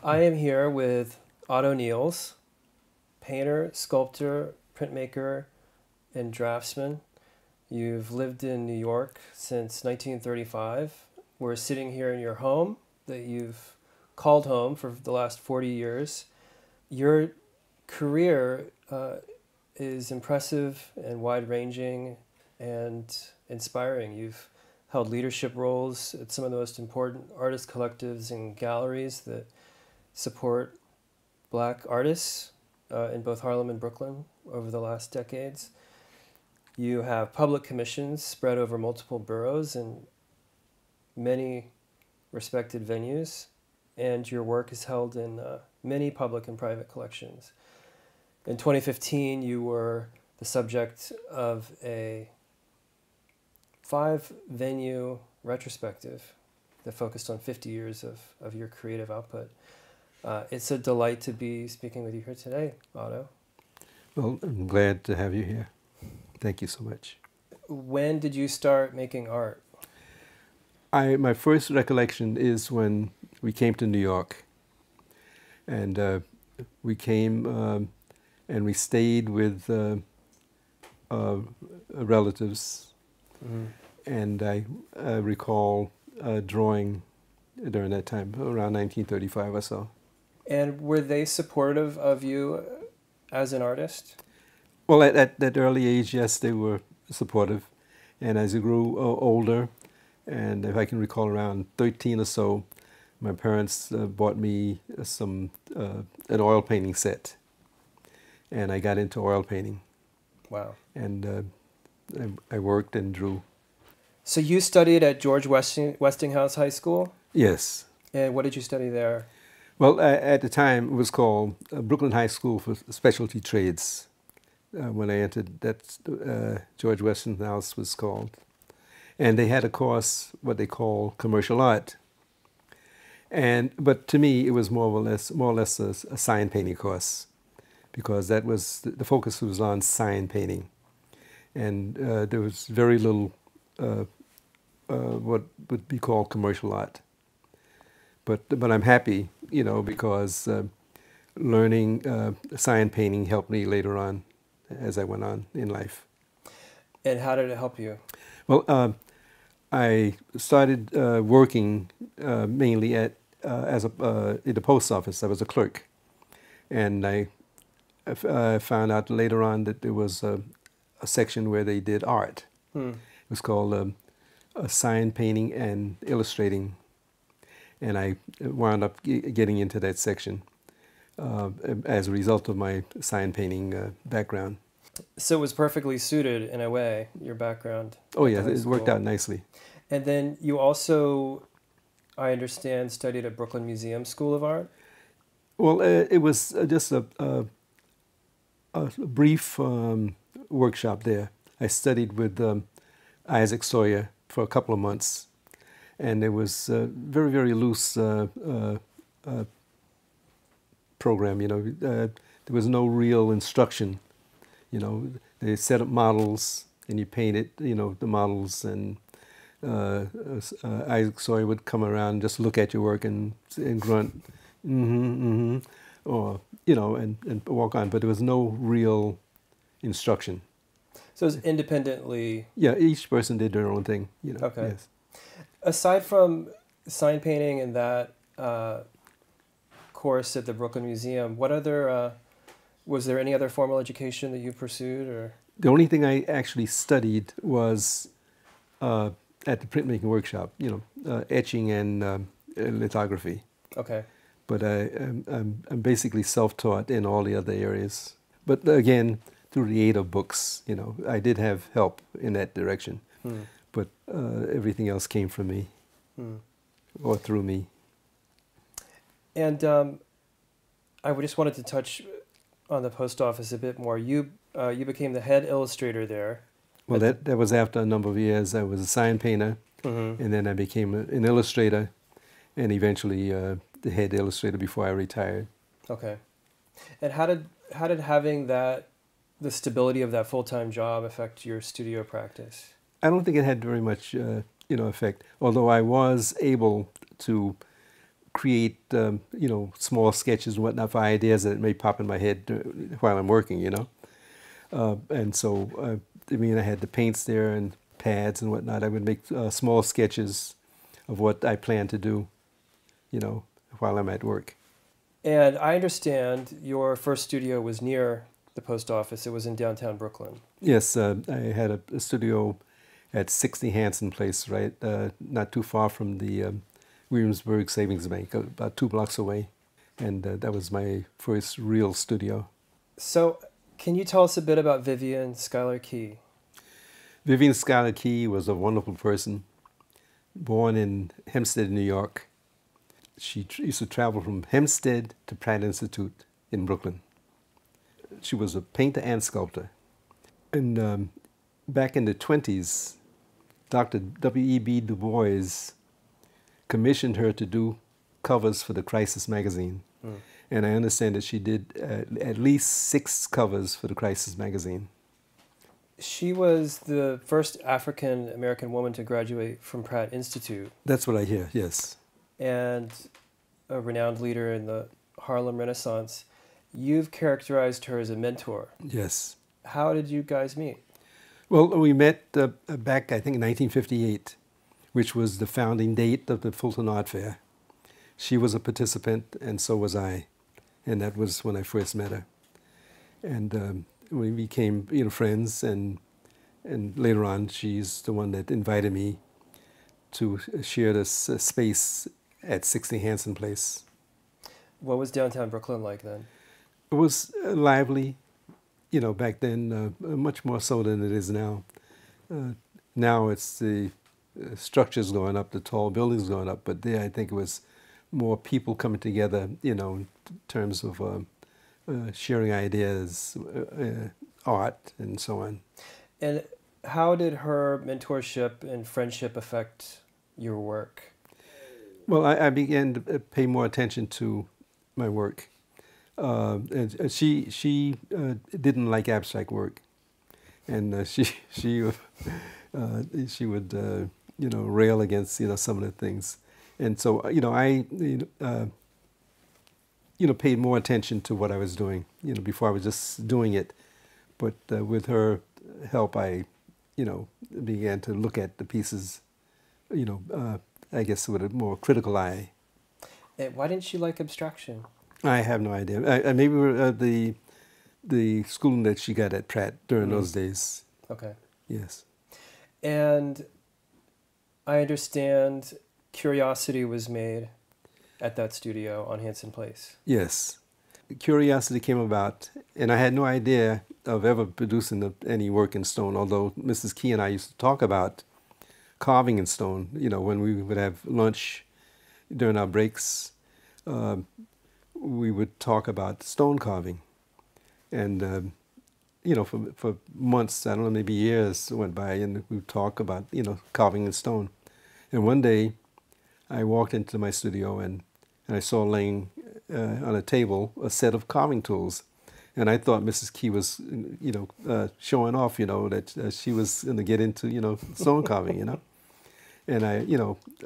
I am here with Otto Neals, painter, sculptor, printmaker, and draftsman. You've lived in New York since 1935. We're sitting here in your home that you've called home for the last 40 years. Your career is impressive and wide-ranging and inspiring. You've held leadership roles at some of the most important artist collectives and galleries that support Black artists in both Harlem and Brooklyn over the last decades. You have public commissions spread over multiple boroughs and many respected venues, and your work is held in many public and private collections. In 2015, you were the subject of a 5-venue retrospective that focused on 50 years of your creative output. It's a delight to be speaking with you here today, Otto. Well, I'm glad to have you here. Thank you so much. When did you start making art? My first recollection is when we came to New York, and we came and we stayed with relatives, and I recall drawing during that time, around 1935 or so. And were they supportive of you as an artist? Well, at that early age, yes, they were supportive. And as I grew older, and if I can recall around 13 or so, my parents bought me an oil painting set. And I got into oil painting. Wow. And I worked and drew. So you studied at George Westinghouse High School? Yes. And what did you study there? Well, at the time, it was called Brooklyn High School for Specialty Trades. When I entered, that George Westinghouse was called. And they had a course, what they call commercial art. But to me, it was more or less a sign painting course, because that was the focus was on sign painting, and there was very little what would be called commercial art. But I'm happy, because learning sign painting helped me later on as I went on in life. And how did it help you? Well, I started working mainly in the post office. I was a clerk, and I found out later on that there was a section where they did art. It was called sign painting and illustrating, and I wound up getting into that section as a result of my sign painting background. So it was perfectly suited, in a way, your background. Oh yeah, it worked out nicely. And then you also, I understand, studied at Brooklyn Museum School of Art? Well, it was just a brief workshop there. I studied with Isaac Sawyer for a couple of months, and it was a very, very loose program. There was no real instruction. They set up models, and you painted, the models, and Isaac Sawyer would come around and just look at your work and grunt, or, and walk on. But there was no real instruction. So it was independently... Yeah, each person did their own thing, Okay. Yes. Aside from sign painting and that course at the Brooklyn Museum, what other... was there any other formal education that you pursued, or...? The only thing I actually studied was at the printmaking workshop, etching and lithography. Okay. But I'm basically self-taught in all the other areas. But again, through the aid of books, I did have help in that direction. But everything else came from me, or through me. And I just wanted to touch on the post office a bit more. You became the head illustrator there. Well, that was after a number of years. I was a sign painter, and then I became an illustrator, and eventually the head illustrator before I retired. Okay. And how did having the stability of that full-time job affect your studio practice? I don't think it had very much, effect. Although I was able to create, small sketches and whatnot for ideas that may pop in my head while I'm working. And so, I had the paints there and pads and whatnot. I would make small sketches of what I plan to do, while I'm at work. And I understand your first studio was near the post office. It was in downtown Brooklyn. Yes, I had a studio at 60 Hanson Place, right, not too far from the Williamsburg Savings Bank, about 2 blocks away. And that was my first real studio. So can you tell us a bit about Vivian Schuyler Key? Vivian Schuyler Key was a wonderful person, born in Hempstead, New York. She used to travel from Hempstead to Pratt Institute in Brooklyn. She was a painter and sculptor. And back in the 20s, Dr. W.E.B. Du Bois commissioned her to do covers for the Crisis magazine. Mm. And I understand that she did at least 6 covers for the Crisis magazine. She was the first African-American woman to graduate from Pratt Institute. That's what I hear, yes. And a renowned leader in the Harlem Renaissance. You've characterized her as a mentor. Yes. How did you guys meet? Well, we met back, I think, in 1958, which was the founding date of the Fulton Art Fair. She was a participant, and so was I. And that was when I first met her. And we became, friends, and later on, she's the one that invited me to share this space at 60 Hanson Place. What was downtown Brooklyn like then? It was lively, back then, much more so than it is now. Now it's the structures going up, the tall buildings going up, but there I think it was more people coming together, in terms of sharing ideas, art, and so on. And how did her mentorship and friendship affect your work? Well, I began to pay more attention to my work. And she didn't like abstract work, and she would rail against some of the things, and so I paid more attention to what I was doing before I was just doing it, but with her help I began to look at the pieces I guess with a more critical eye. And why didn't she like abstraction? I have no idea. Maybe the schooling that she got at Pratt during those days. Okay. Yes. And I understand Curiosity was made at that studio on Hanson Place. Yes. Curiosity came about, and I had no idea of ever producing any work in stone, although Mrs. Key and I used to talk about carving in stone, when we would have lunch during our breaks. We would talk about stone carving, and for months, I don't know, maybe years went by, and we would talk about carving in stone. And one day, I walked into my studio and I saw laying on a table a set of carving tools, and I thought Mrs. Key was showing off, that she was going to get into stone carving, And I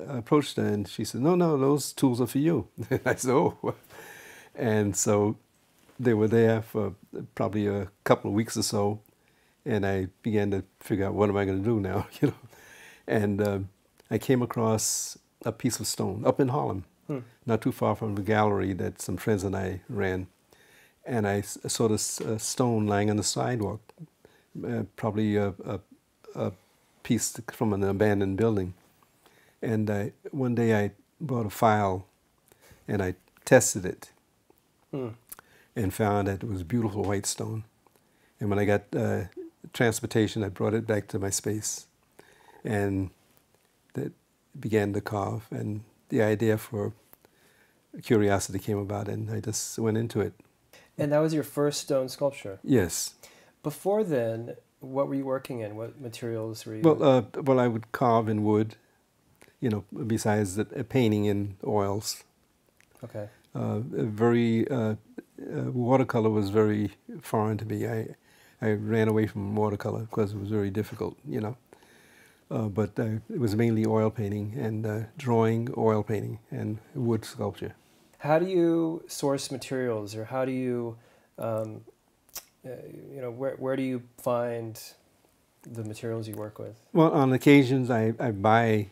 approached her, and she said, no, those tools are for you. I said, oh. And so they were there for probably a couple of weeks or so, and I began to figure out, what am I going to do now, And I came across a piece of stone up in Harlem, not too far from the gallery that some friends and I ran. And I saw this stone lying on the sidewalk, probably a piece from an abandoned building. And one day I brought a file and I tested it and found that it was beautiful white stone. And when I got transportation, I brought it back to my space and that began to carve. And the idea for Curiosity came about, and I just went into it. And that was your first stone sculpture? Yes. Before then, what were you working in? What materials were you? Well, I would carve in wood, besides the painting in oils. Okay. Watercolor was very foreign to me. I ran away from watercolor because it was very difficult, but it was mainly oil painting and drawing, oil painting, and wood sculpture. How do you source materials, or how do you, um, where do you find the materials you work with? Well, on occasions I buy,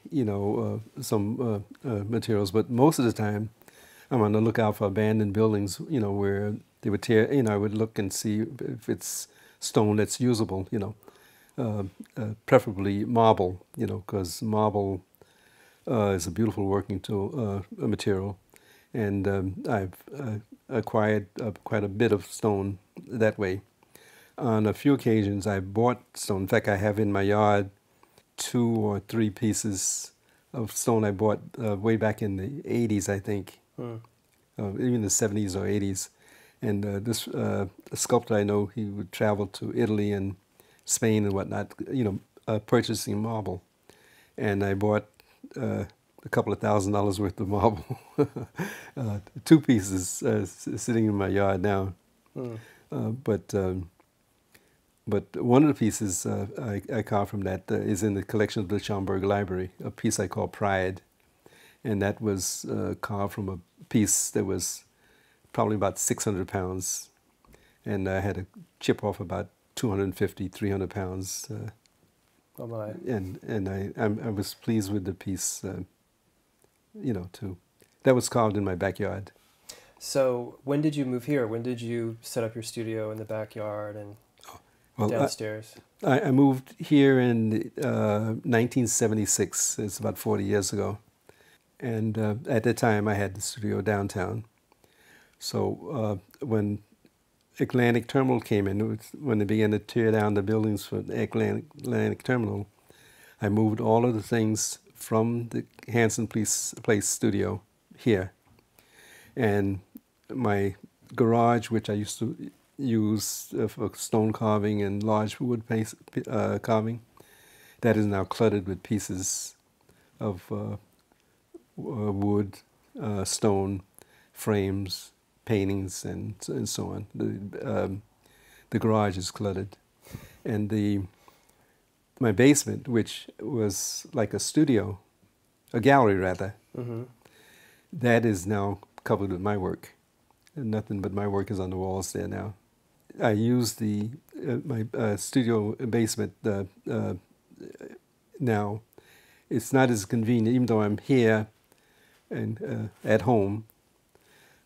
some materials, but most of the time I'm on the lookout for abandoned buildings, where they would tear, I would look and see if it's stone that's usable, preferably marble, because marble is a beautiful working tool, a material. And I've acquired quite a bit of stone that way. On a few occasions, I bought stone. In fact, I have in my yard 2 or 3 pieces of stone I bought way back in the 80s, I think, Hmm. even the 70s or 80s. And this sculptor I know, he would travel to Italy and Spain and whatnot, purchasing marble. And I bought a couple of $1,000s worth of marble, 2 pieces sitting in my yard now. Hmm. Uh, but um, but one of the pieces I carved from that is in the collection of the Schaumburg Library, a piece I call Pride. And that was carved from a piece that was probably about 600 pounds. And I had to chip off about 250, 300 pounds. Oh my. I was pleased with the piece, too. That was carved in my backyard. So when did you move here? When did you set up your studio in the backyard and Well, downstairs? I moved here in 1976. It's about 40 years ago. And at that time, I had the studio downtown. So when Atlantic Terminal came in, when they began to tear down the buildings for the Atlantic Terminal, I moved all of the things from the Hanson Place studio here. And my garage, which I used to use for stone carving and large wood carving, that is now cluttered with pieces of wood, stone, frames, paintings, and so on. The garage is cluttered, and my basement, which was like a studio, a gallery rather, Mm-hmm. that is now covered with my work. And nothing but my work is on the walls there now. I use my studio basement now. It's not as convenient, even though I'm here and at home.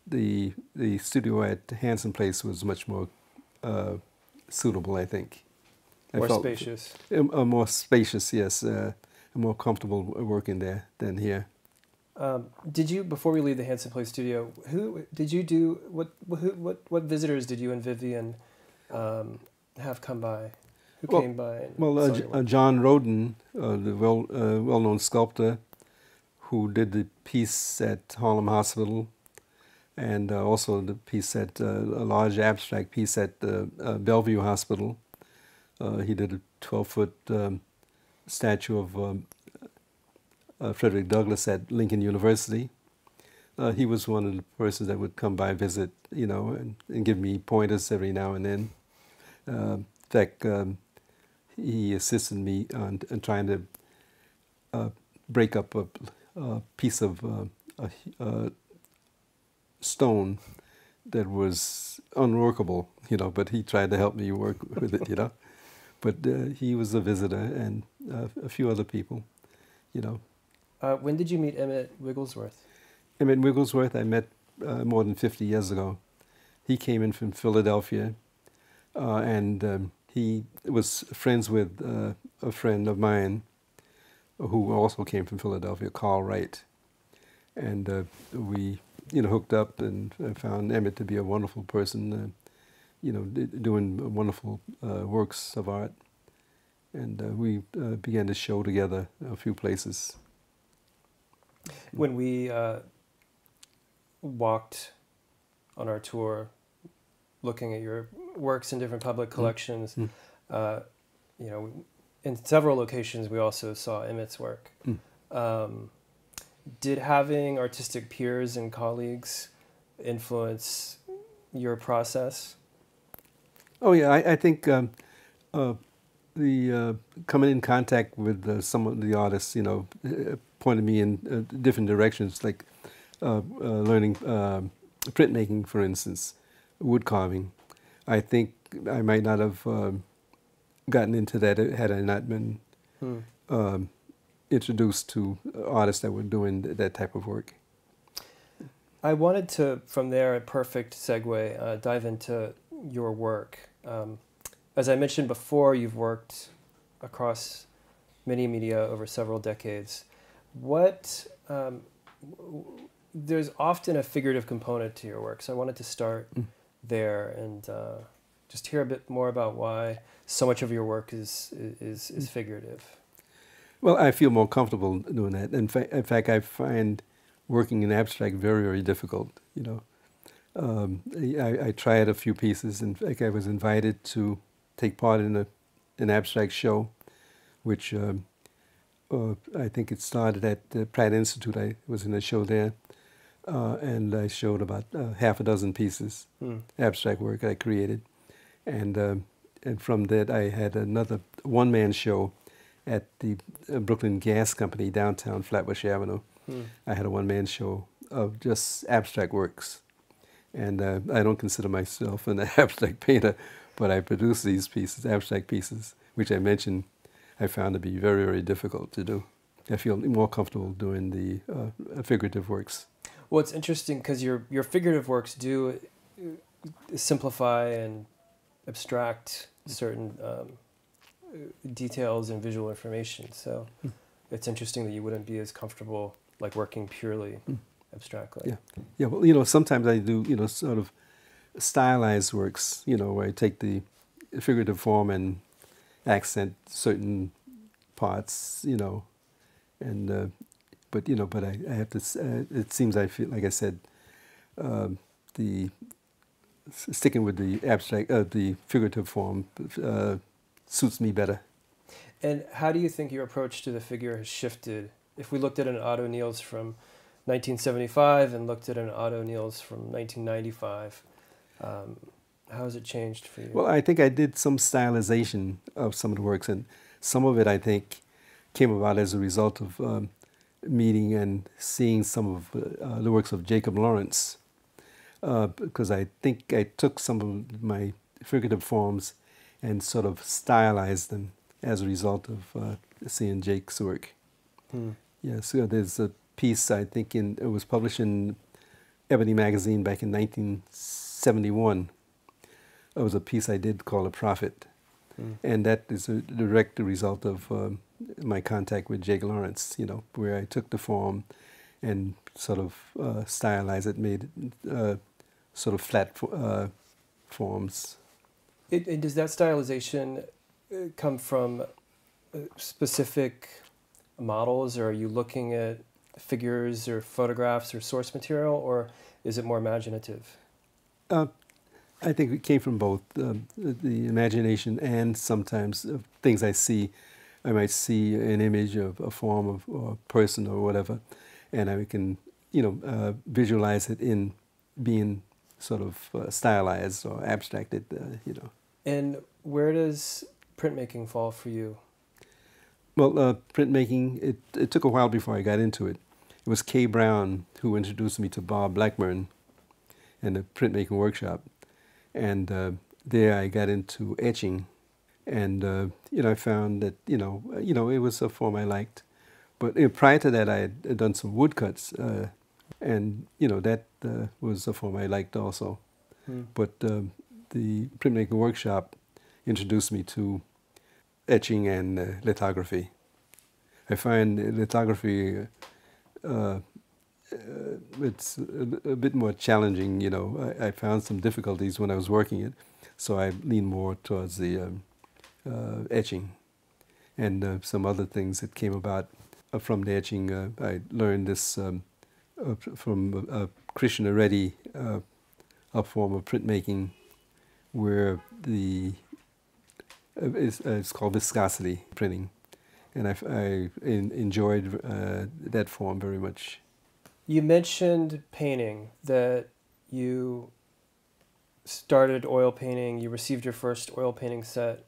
The studio at Hanson Place was much more suitable, I think. I More felt spacious. more spacious, yes. More comfortable working there than here. Did you, before we leave the Hanson Place studio, who did you do? What visitors did you and Vivian have come by? Who came by? And saw your work? John Roden, the well-known sculptor, who did the piece at Harlem Hospital, and also the piece at a large abstract piece at Bellevue Hospital. He did a 12-foot statue of Frederick Douglass at Lincoln University. He was one of the persons that would come by, visit, and give me pointers every now and then. In fact, he assisted me on trying to break up a piece of stone that was unworkable, but he tried to help me work with it, But he was a visitor, and a few other people, When did you meet Emmett Wigglesworth? Emmett Wigglesworth I met more than 50 years ago. He came in from Philadelphia, and he was friends with a friend of mine who also came from Philadelphia, Carl Wright. And we, hooked up, and found Emmett to be a wonderful person, doing wonderful works of art. And we began to show together a few places. When we walked on our tour, looking at your works in different public collections, in several locations we also saw Emmett's work. Did having artistic peers and colleagues influence your process? Oh yeah, I think the the coming in contact with some of the artists, pointed me in different directions, like learning printmaking, for instance, wood carving. I think I might not have gotten into that had I not been Hmm. introduced to artists that were doing that type of work. I wanted to, from there, a perfect segue, dive into your work. As I mentioned before, you've worked across many media over several decades. What there's often a figurative component to your work, so I wanted to start there and just hear a bit more about why so much of your work is figurative. Well, I feel more comfortable doing that. In fact, I find working in abstract very, very difficult. I tried a few pieces. In fact, I was invited to take part in an abstract show, which I think it started at the Pratt Institute. I was in a show there, and I showed about half a dozen pieces, abstract work I created. And from that, I had another one-man show at the Brooklyn Gas Company, downtown Flatbush Avenue. I had a one-man show of just abstract works. And I don't consider myself an abstract painter, but I produce these pieces, abstract pieces, which I mentioned I found to be very, very difficult to do. I feel more comfortable doing the figurative works. Well, it's interesting because your figurative works do simplify and abstract certain details and visual information. So it's interesting that you wouldn't be as comfortable like working purely abstractly. Yeah, yeah. Well, sometimes I do, sort of stylized works, where I take the figurative form and accent certain parts, and but I have to. It seems I feel like I said, the sticking with the abstract, the figurative form, suits me better. And how do you think your approach to the figure has shifted? If we looked at an Otto Neals from 1975 and looked at an Otto Neals from 1995, how has it changed for you? Well, I think I did some stylization of some of the works, and some of it I think came about as a result of meeting and seeing some of the works of Jacob Lawrence, because I think I took some of my figurative forms and sort of stylized them as a result of seeing Jake's work. Yeah, so there's a piece I think it was published in Ebony magazine back in 1971. It was a piece I did called A Prophet, and that is a direct result of my contact with Jake Lawrence. Where I took the form and sort of stylized it, made it sort of flat forms. And does that stylization come from specific models, or are you looking at figures or photographs or source material, or is it more imaginative? I think it came from both the imagination and sometimes things I see. I might see an image of a form of or a person or whatever, and I can visualize it in being sort of stylized or abstracted. And where does printmaking fall for you? Well, printmaking, it took a while before I got into it. It was Kay Brown who introduced me to Bob Blackburn and the printmaking workshop. And there I got into etching. And, I found that, it was a form I liked. But prior to that, I had done some woodcuts. And, that was a form I liked also. But the printmaking workshop introduced me to etching and lithography. I find lithography, it's a bit more challenging, I found some difficulties when I was working it, so I lean more towards the etching. And some other things that came about from the etching, I learned this from Krishna Reddy, a form of printmaking where it's called viscosity printing, and I enjoyed that form very much. You mentioned painting, that you started oil painting. You received your first oil painting set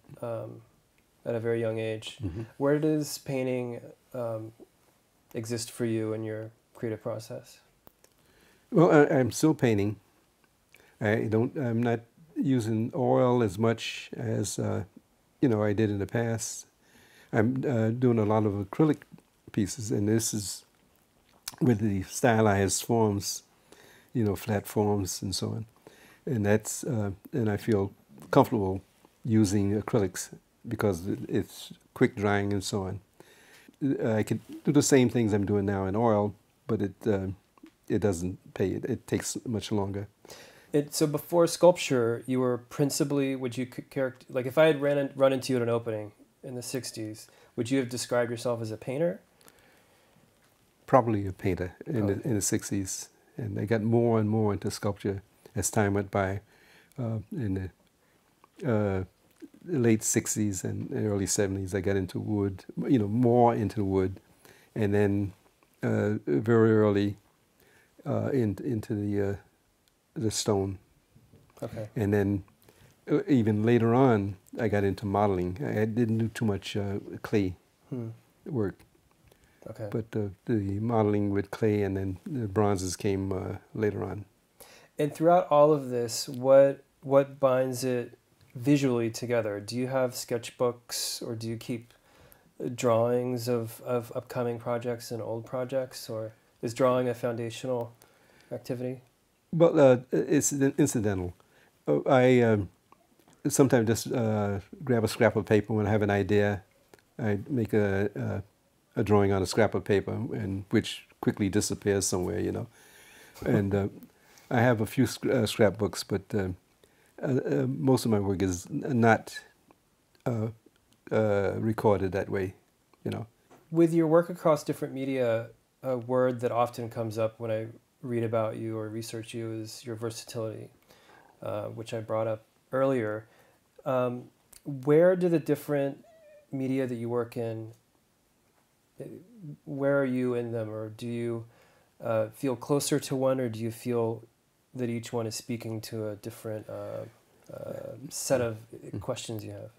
at a very young age. Hmm. Where does painting exist for you in your creative process? Well, I'm still painting. I'm not using oil as much as I did in the past. I'm doing a lot of acrylic pieces, and this is with the stylized forms, flat forms and so on. And and I feel comfortable using acrylics because it's quick drying and so on. I could do the same things I'm doing now in oil, but it doesn't pay. It takes much longer. So before sculpture, you were principally, would you character, like if I had run into you at an opening in the 60s, would you have described yourself as a painter? Probably a painter Probably. in the 60s, and I got more and more into sculpture as time went by. In the late 60s and early 70s, I got into wood, more into wood, and then very early into the stone. Okay. And then even later on, I got into modeling. I didn't do too much clay Hmm. work, Okay. but the modeling with clay and then the bronzes came later on. And throughout all of this, what binds it visually together? Do you have sketchbooks, or do you keep drawings of upcoming projects and old projects, or is drawing a foundational activity? But it's incidental. I sometimes just grab a scrap of paper when I have an idea. I make a drawing on a scrap of paper, and which quickly disappears somewhere. And I have a few scrapbooks, but most of my work is not recorded that way. With your work across different media, a word that often comes up when I read about you or research you is your versatility, which I brought up earlier. Where do the different media that you work in, where are you in them, or do you feel closer to one, or do you feel that each one is speaking to a different set of questions you have?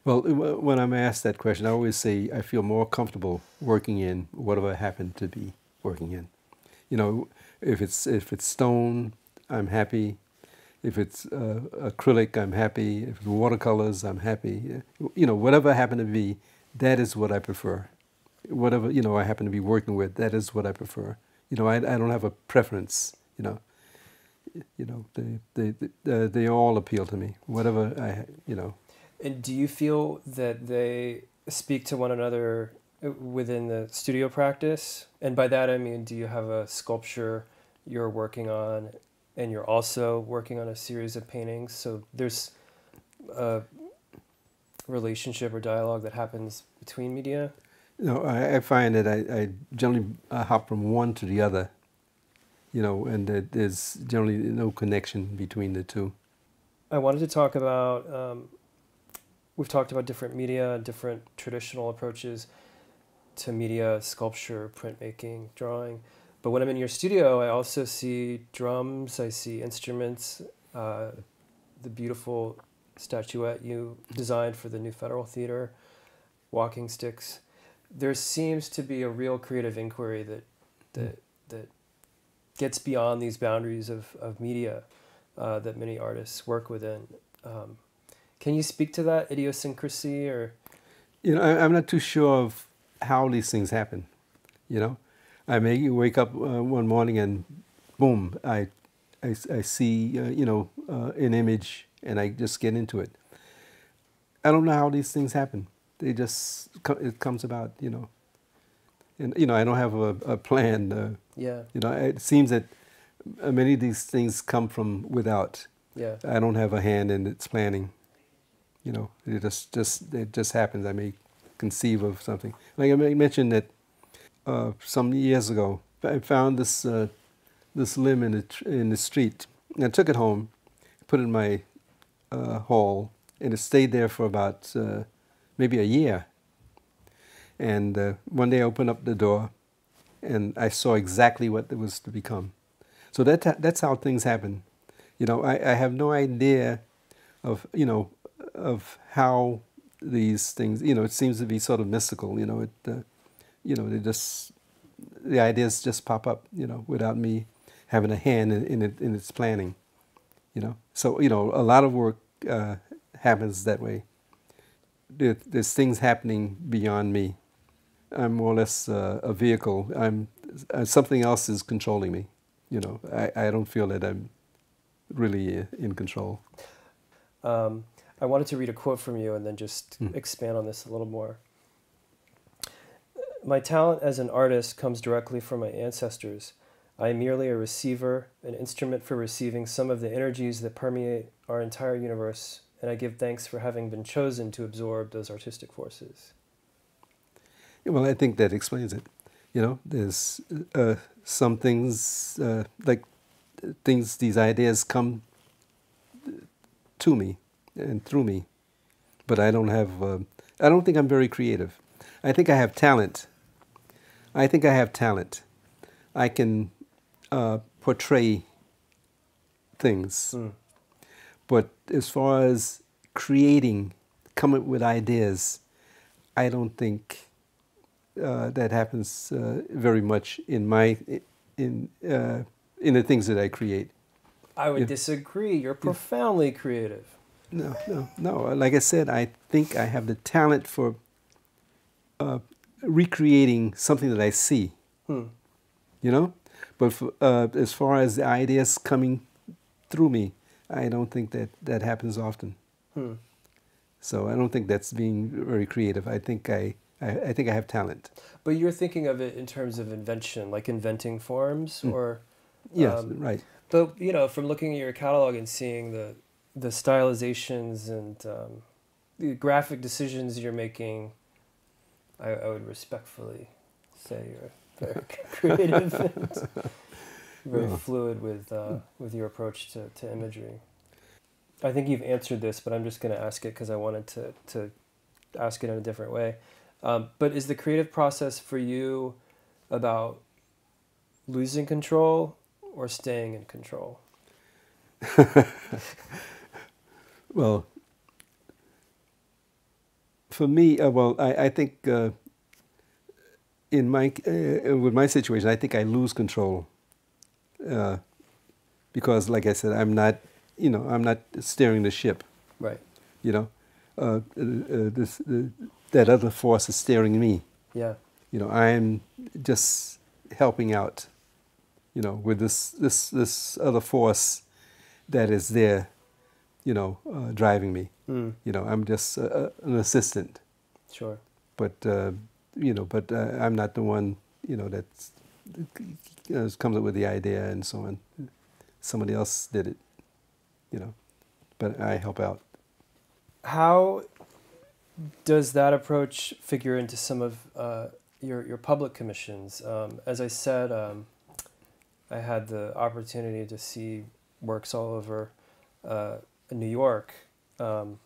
Well, when I'm asked that question, I always say I feel more comfortable working in whatever I happen to be working in. If it's stone, I'm happy. If it's acrylic, I'm happy. If it's watercolors, I'm happy. Whatever I happen to be, that is what I prefer. Whatever I happen to be working with, that is what I prefer. I don't have a preference. They all appeal to me. Whatever I. And do you feel that they speak to one another within the studio practice? And by that I mean, do you have a sculpture you're working on and you're also working on a series of paintings? So there's a relationship or dialogue that happens between media? I find that I generally hop from one to the other, and that there's generally no connection between the two. I wanted to talk about, we've talked about different media, different traditional approaches to media, sculpture, printmaking, drawing. But when I'm in your studio, I also see drums, I see instruments, the beautiful statuette you designed for the new Federal Theater, walking sticks. There seems to be a real creative inquiry that gets beyond these boundaries of media that many artists work within. Can you speak to that idiosyncrasy, or? I'm not too sure of how these things happen. I may wake up one morning and boom, I see an image and I just get into it. I don't know how these things happen. It comes about. And I don't have a plan. Yeah, It seems that many of these things come from without. yeah. I don't have a hand in its planning. It just happens. I may conceive of something. Like I mentioned that some years ago, I found this limb in the street. And I took it home, put it in my hall, and it stayed there for about maybe a year. And one day I opened up the door, and I saw exactly what it was to become. So that's how things happen. I have no idea of how these things. You know, it seems to be sort of mystical. You know, you know, the ideas just pop up. You know, without me having a hand in its planning. You know, so you know, a lot of work happens that way. There's things happening beyond me. I'm more or less a vehicle. I'm something else is controlling me. You know, I don't feel that I'm really in control. I wanted to read a quote from you and then just Mm. expand on this a little more. My talent as an artist comes directly from my ancestors. I am merely a receiver, an instrument for receiving some of the energies that permeate our entire universe, and I give thanks for having been chosen to absorb those artistic forces. Well, I think that explains it. You know, there's some things like things, these ideas come to me and through me, but I don't have. I don't think I'm very creative. I think I have talent. I think I have talent. I can portray things, Mm. but as far as creating, coming up with ideas, I don't think that happens very much in my in the things that I create. I would Yeah. disagree. You're Yeah. profoundly creative. No. Like I said, I think I have the talent for recreating something that I see. Hmm. You know, but for, as far as the ideas coming through me, I don't think that happens often. Hmm. So I don't think that's being very creative. I think I think I have talent. But you're thinking of it in terms of invention, like inventing forms, Mm. or, Yes, right. but you know, from looking at your catalog and seeing the stylizations and the graphic decisions you're making, I would respectfully say you're very creative and very Well, fluid with your approach to imagery. I think you've answered this, but I'm just going to ask it because I wanted to ask it in a different way. But is the creative process for you about losing control or staying in control? well, for me, I think in my with my situation, I think I lose control uh, because, like I said, I'm not steering the ship. Right. You know, that other force is steering me. Yeah. You know, I'm just helping out. You know, with this other force that is there. You know, driving me. Mm. You know, I'm just an assistant. Sure. But you know, but I'm not the one. You know, that's comes up with the idea and so on. Somebody else did it. You know, but I help out. How does that approach figure into some of your public commissions? As I said, I had the opportunity to see works all over New York, and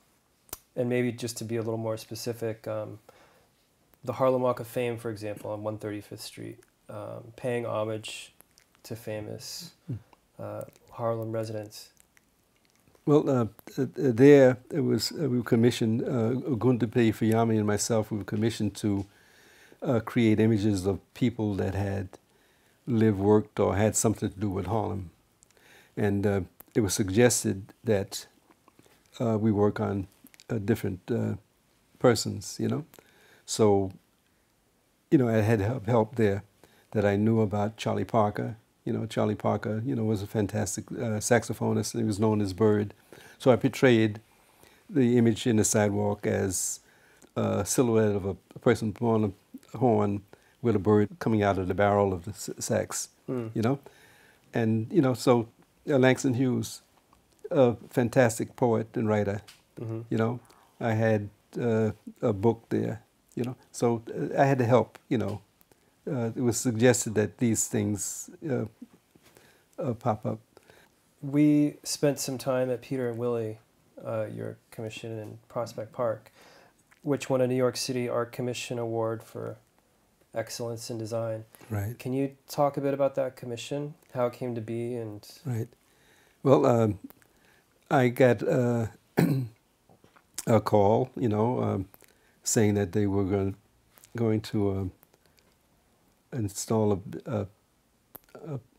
maybe just to be a little more specific, the Harlem Walk of Fame, for example, on 135th Street, paying homage to famous Harlem residents. Well, there it was. We were commissioned. Gunter P. Fayami and myself. We were commissioned to create images of people that had lived, worked, or had something to do with Harlem, and it was suggested that we work on different persons. You know, so you know I had help there that I knew about Charlie Parker. You know, Charlie Parker, you know, was a fantastic saxophonist. He was known as Bird. So I portrayed the image in the sidewalk as a silhouette of a person blowing a horn with a bird coming out of the barrel of the sax, Mm. you know. And, you know, so Langston Hughes, a fantastic poet and writer, Mm-hmm. you know. I had a book there, you know. So I had to help, you know. It was suggested that these things pop up. We spent some time at Peter and Willie, your commission in Prospect Park, which won a New York City Art Commission Award for excellence in design. Right. Can you talk a bit about that commission, how it came to be, and Right. Well, I got a call, saying that they were going to install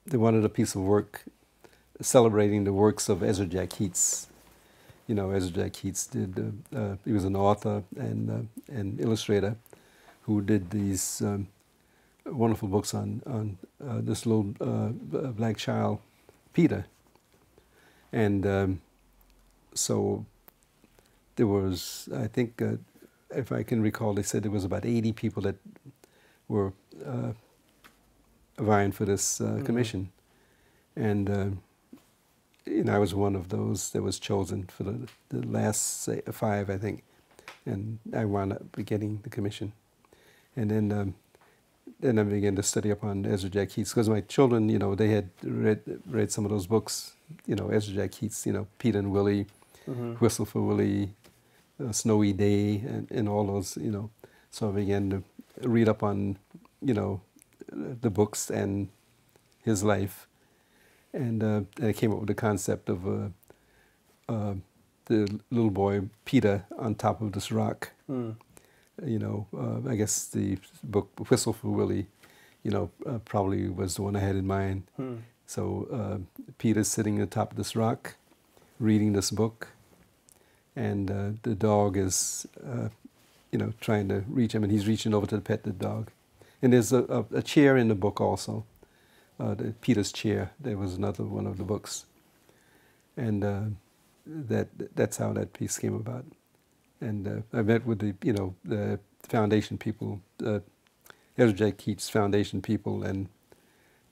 they wanted a piece of work celebrating the works of Ezra Jack Keats. Ezra Jack Keats he was an author and illustrator who did these wonderful books on this little black child, Peter. And so there was, I think, if I can recall, they said there was about 80 people that were vying for this commission. And I was one of those that was chosen for the last 5, I think. And I wound up getting the commission. And then I began to study up on Ezra Jack Keats, because my children, they had read some of those books, Ezra Jack Keats, Peter and Willie, Whistle for Willie, Snowy Day, and all those, So I began to read up on, the books and his life. And I came up with the concept of the little boy, Peter, on top of this rock. I guess the book Whistle for Willie, probably was the one I had in mind. So Peter's sitting on top of this rock, reading this book, and the dog is, trying to reach him, and he's reaching over to pet the dog. And there's a chair in the book also, Peter's chair. There was another one of the books, and that's how that piece came about. And I met with the foundation people, Ezra Jack Keats Foundation people, and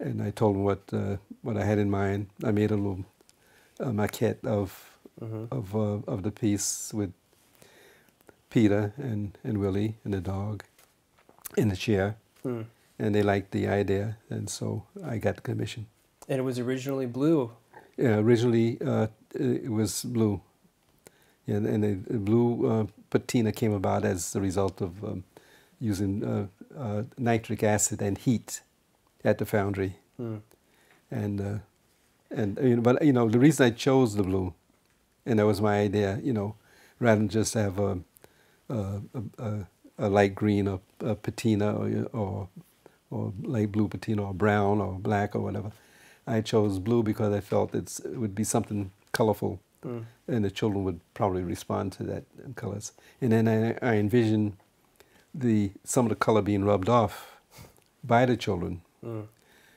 I told them what I had in mind. I made a little maquette of the piece with Peter and Willie and the dog in the chair, and they liked the idea, and so I got the commission. And it was originally blue. Yeah, originally it was blue. Yeah, and the blue patina came about as the result of using nitric acid and heat at the foundry. But the reason I chose the blue, and that was my idea, rather than just have a light green or patina or light blue patina or brown or black or whatever, I chose blue because I felt it would be something colorful. And the children would probably respond to that in colors. And then I envisioned some of the color being rubbed off by the children.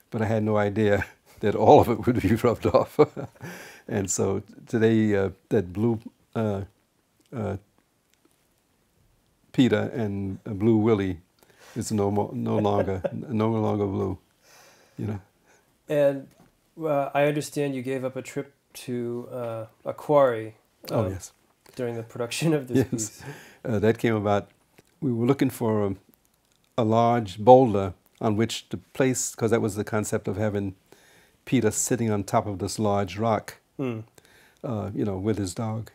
But I had no idea that all of it would be rubbed off. And so today, that blue Peter and blue Willie is no longer blue. And I understand you gave up a trip to a quarry yes. during the production of this piece. That came about. We were looking for a large boulder on which to place, because that was the concept of having Peter sitting on top of this large rock, with his dog.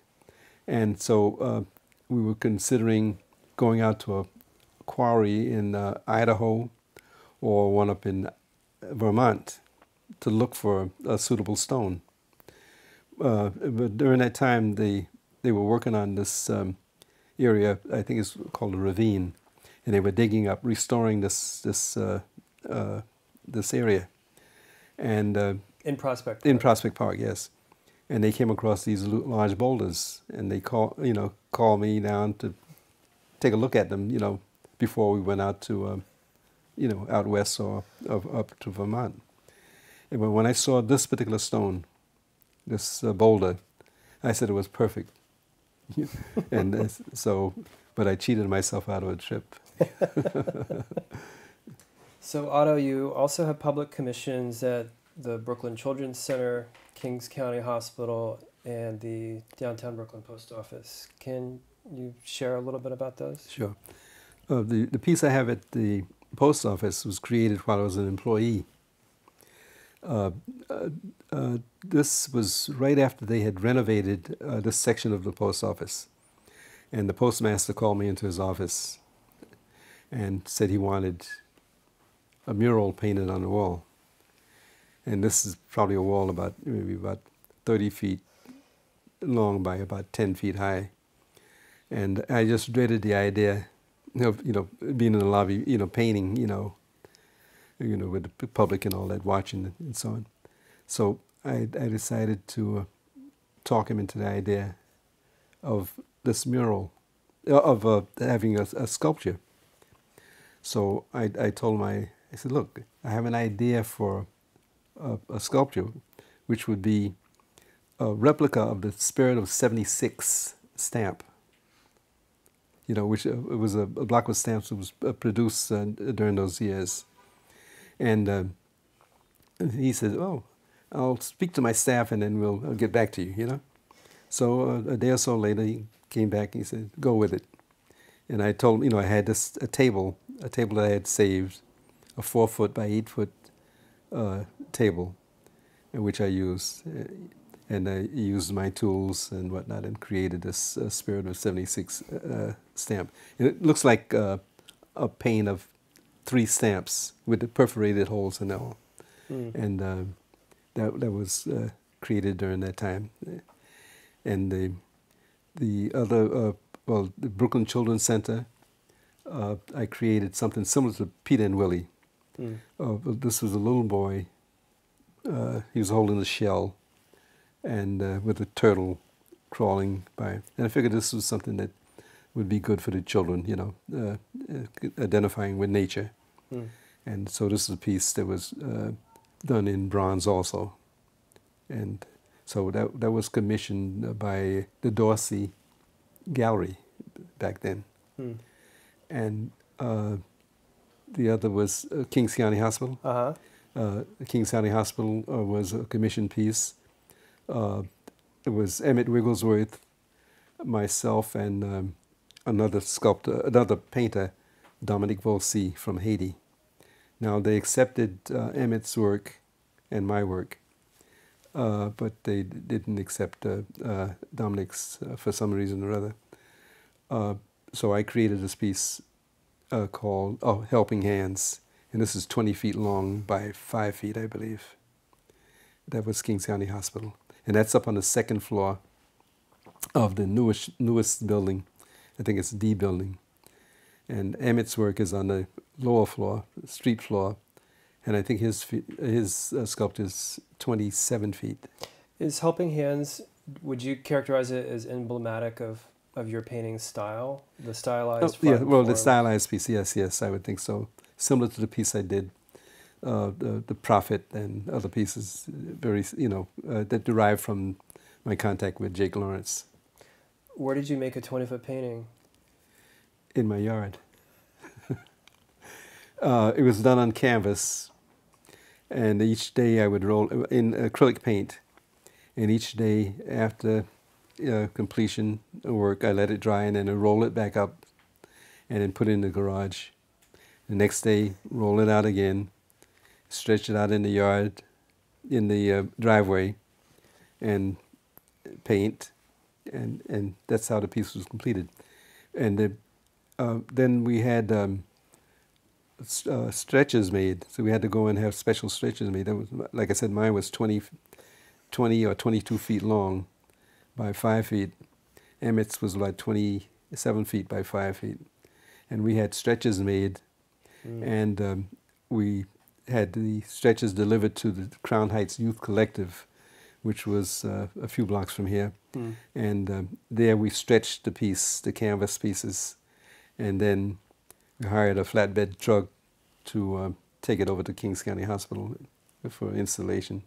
And so we were considering going out to a quarry in Idaho or one up in Vermont to look for a suitable stone. But during that time, they were working on this area. I think it's called a ravine, and they were digging up, restoring this area. And in Prospect Park. In Prospect Park, yes. And they came across these large boulders, and they called me down to take a look at them, before we went out to, out west or up to Vermont. And when I saw this particular stone, this boulder, I said it was perfect. And but I cheated myself out of a trip. So Otto, you also have public commissions at the Brooklyn Children's Center, Kings County Hospital, and the Downtown Brooklyn Post Office. Can you share a little bit about those? Sure. The piece I have at the post office was created while I was an employee. This was right after they had renovated this section of the post office. And the postmaster called me into his office and said he wanted a mural painted on the wall. And this is probably a wall maybe about 30 feet long by about 10 feet high. And I just dreaded the idea of, being in the lobby, painting, with the public and all that watching and so on. So I decided to talk him into the idea of this mural, of having a sculpture. So I told him, I said, look, I have an idea for a sculpture, which would be a replica of the Spirit of '76 stamp. Which it was a block of stamps that was produced during those years. And he said, "Oh, I'll speak to my staff and then I'll get back to you." So a day or so later, he came back and he said, "Go with it." And I told him, I had a table that I had saved, a 4 foot by 8 foot table, which I used. And I used my tools and whatnot and created this Spirit of '76 stamp. And it looks like a pane of 3 stamps with the perforated holes in all. Mm. And that was created during that time. And the other, the Brooklyn Children's Center, I created something similar to Peter and Willie. Mm. This was a little boy. He was holding a shell, and with a turtle crawling by. And I figured this was something that would be good for the children, identifying with nature. Mm. And so this is a piece that was done in bronze also. And so that was commissioned by the Dorsey Gallery back then. Mm. And the other was Kings County Hospital. Kings County Hospital was a commissioned piece. It was Emmett Wigglesworth, myself, and another sculptor, another painter, Dominique Volcy from Haiti. Now they accepted Emmett's work and my work, but they didn't accept Dominique's for some reason or other. So I created this piece called Helping Hands, and this is 20 feet long by 5 feet, I believe. That was Kings County Hospital. And that's up on the second floor of the newest building. I think it's D building. And Emmett's work is on the lower floor, street floor, and I think his sculpture is 27 feet. Is Helping Hands, would you characterize it as emblematic of your painting style? The stylized yeah, well, the form? stylized piece, yes, I would think so. Similar to the piece I did, the Prophet and other pieces, very, that derived from my contact with Jake Lawrence. Where did you make a 20-foot painting? In my yard. It was done on canvas, and each day I would roll in acrylic paint, and each day after completion of work, I let it dry and then I roll it back up and then put it in the garage. The next day, roll it out again, stretch it out in the yard, in the driveway, and paint, and that's how the piece was completed. And then we had stretches made, so we had to go and have special stretches made. That was, like I said, mine was 20 or 22 feet long by 5 feet. Emmett's was like 27 feet by 5 feet. And we had stretches made, and we had the stretches delivered to the Crown Heights Youth Collective, which was a few blocks from here. And there we stretched the canvas pieces, and then we hired a flatbed truck to take it over to Kings County Hospital for installation.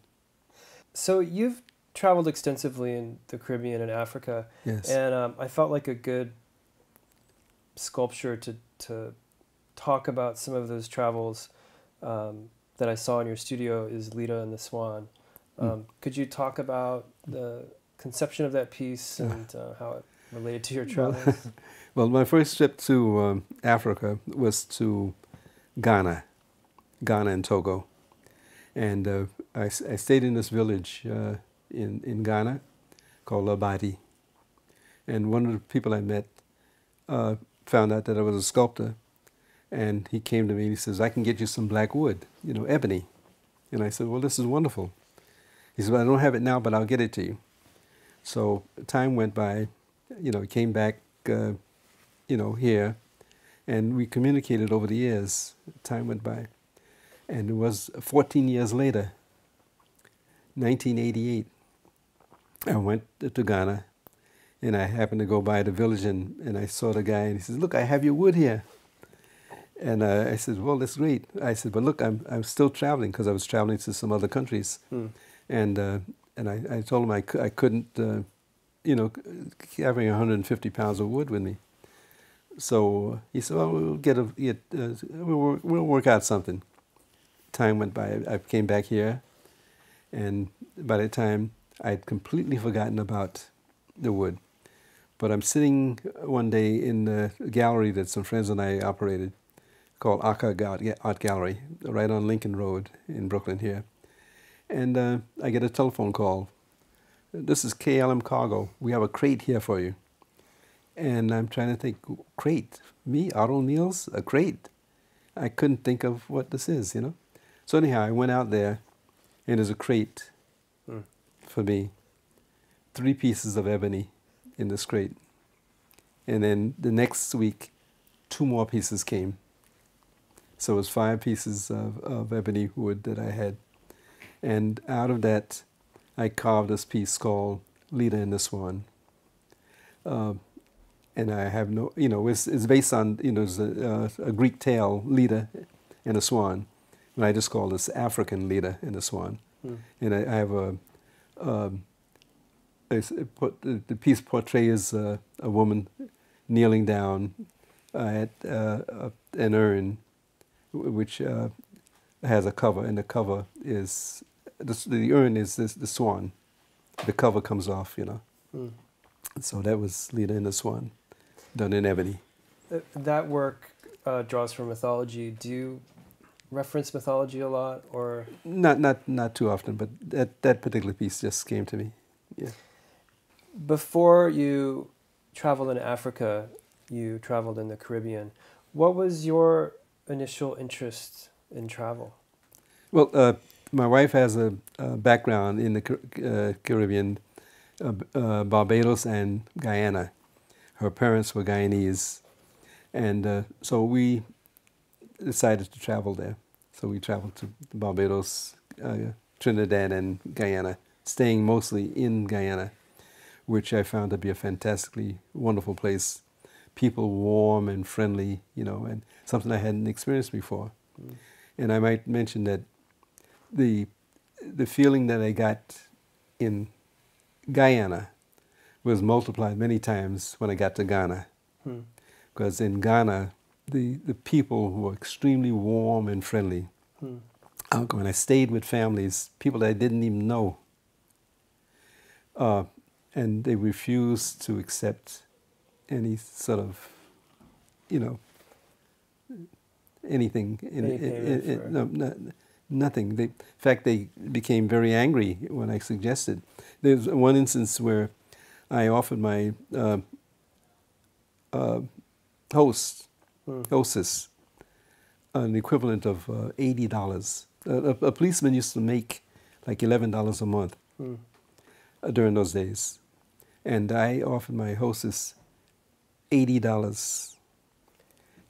So you've traveled extensively in the Caribbean and Africa. Yes. And I felt like a good sculpture to talk about some of those travels that I saw in your studio is Lita and the Swan. Could you talk about the conception of that piece and how it related to your travels? Well, my first trip to Africa was to Ghana and Togo. And I stayed in this village in Ghana called Labadi. And one of the people I met found out that I was a sculptor. And he came to me and he says, "I can get you some black wood, ebony." And I said, "Well, this is wonderful." He said, "Well, I don't have it now, but I'll get it to you." So time went by, he came back here, and we communicated over the years. Time went by, and it was 14 years later, 1988. I went to Ghana, and I happened to go by the village, and I saw the guy, and he says, "Look, I have your wood here." And I said, "Well, that's great." I said, "But look, I'm still traveling because I was traveling to some other countries." And I told him I couldn't, carrying 150 pounds of wood with me. So he said, "Well, we'll work out something." Time went by. I came back here, and by the time I'd completely forgotten about the wood. But I'm sitting one day in the gallery that some friends and I operated, called Aka Art Gallery, right on Lincoln Road in Brooklyn here. And I get a telephone call. "This is KLM Cargo. We have a crate here for you." And I'm trying to think, crate? Me, Otto Neals? A crate? I couldn't think of what this is, So anyhow, I went out there, and there's a crate for me. 3 pieces of ebony in this crate. And then the next week, 2 more pieces came. So it was 5 pieces of ebony wood that I had. And out of that, I carved this piece called Leda and the Swan. And I have no, it's based on, it's a Greek tale, Leda and a Swan. And I just call this African Leda and the Swan. And I have the piece portrays a woman kneeling down at an urn, which has a cover, and the cover is, the urn is the swan. The cover comes off, So that was Leda and the Swan, done in ebony. That work draws from mythology. Do you reference mythology a lot, or not too often? But that particular piece just came to me. Yeah. Before you traveled in Africa, you traveled in the Caribbean. What was your initial interest in travel? Well, my wife has a background in the Caribbean, Barbados and Guyana. Her parents were Guyanese, and so we decided to travel there. So we traveled to Barbados, Trinidad, and Guyana, staying mostly in Guyana, which I found to be a fantastically wonderful place. People warm and friendly, and something I hadn't experienced before. And I might mention that the feeling that I got in Guyana was multiplied many times when I got to Ghana. Because in Ghana, the people were extremely warm and friendly. When I stayed with families, people that I didn't even know, and they refused to accept any sort of, anything. Nothing. In fact, they became very angry when I suggested. There's one instance where I offered my hostess an equivalent of $80. A policeman used to make like $11 a month during those days. And I offered my hostess $80.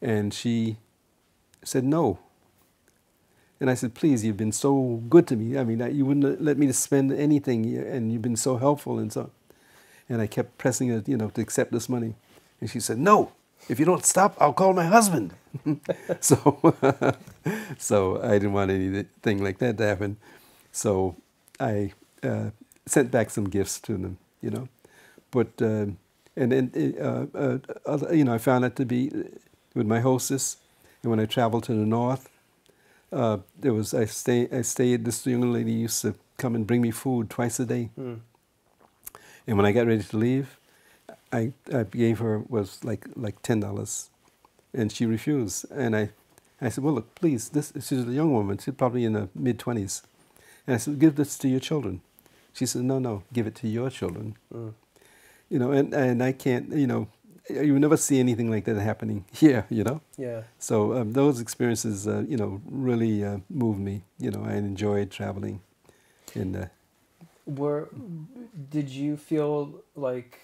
And she said no. And I said, "Please, you've been so good to me. I mean, you wouldn't let me spend anything, and you've been so helpful." And I kept pressing her, to accept this money. And she said, "No, if you don't stop, I'll call my husband." So I didn't want anything like that to happen. So I sent back some gifts to them, But and then I found that to be with my hostess. And when I traveled to the north, I stayed. This young lady used to come and bring me food twice a day. And when I got ready to leave, I gave her was like $10, and she refused. And I said, "Well, look, please. She's a young woman. She's probably in the mid-20s." And I said, "Give this to your children." She said, "No, give it to your children." And I can't. You never see anything like that happening here. Yeah. So those experiences, really moved me. I enjoyed traveling. And did you feel like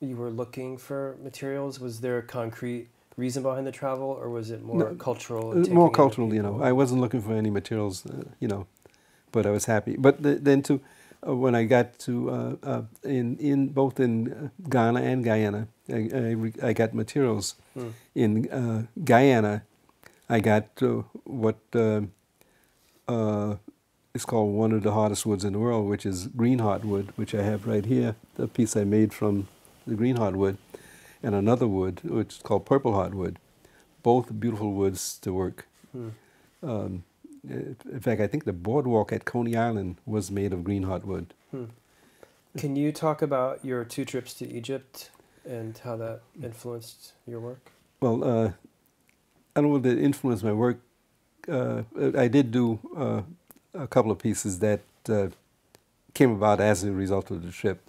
you were looking for materials? Was there a concrete reason behind the travel, or was it more No, cultural and more taking in the cultural, you know. I people? wasn't looking for any materials, you know, but I was happy. But then too, when I got to in both in Ghana and Guyana, I got materials. Hmm. In Guyana, I got what is called one of the hardest woods in the world, which is green heartwood, which I have right here, the piece I made from the green heartwood, and another wood, which is called purple heartwood. Both beautiful woods to work. Hmm. Um, in fact, I think the boardwalk at Coney Island was made of green heartwood. Hmm. Can you talk about your 2 trips to Egypt and how that influenced your work? Well, I don't know if it influenced my work. I did do a couple of pieces that came about as a result of the trip,